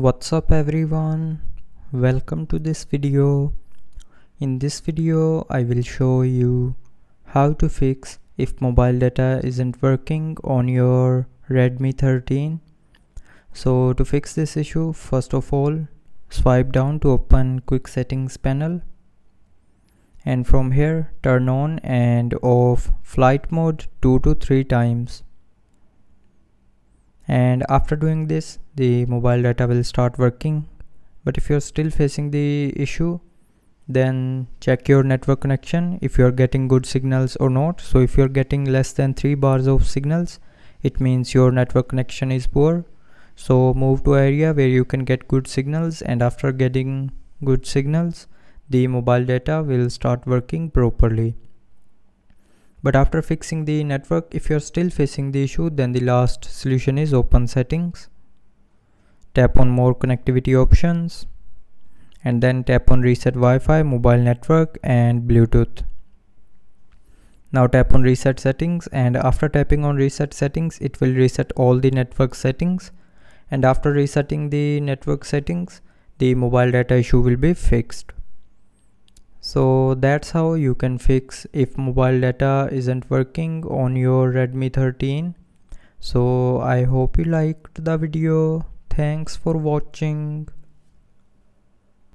What's up everyone, welcome to this video. In this video I will show you how to fix if mobile data isn't working on your Redmi 13. So to fix this issue, first of all swipe down to open quick settings panel, and from here turn on and off flight mode 2 to 3 times. And after doing this, the mobile data will start working. But if you're still facing the issue, then check your network connection if you're getting good signals or not. So if you're getting less than 3 bars of signals, it means your network connection is poor. So move to area where you can get good signals, and after getting good signals, the mobile data will start working properly. But after fixing the network, if you're still facing the issue, then the last solution is open settings. Tap on more connectivity options and then tap on reset Wi-Fi, mobile network and Bluetooth. Now tap on reset settings, and after tapping on reset settings, it will reset all the network settings. And after resetting the network settings, the mobile data issue will be fixed. So that's how you can fix if mobile data isn't working on your Redmi 13. So I hope you liked the video. Thanks for watching.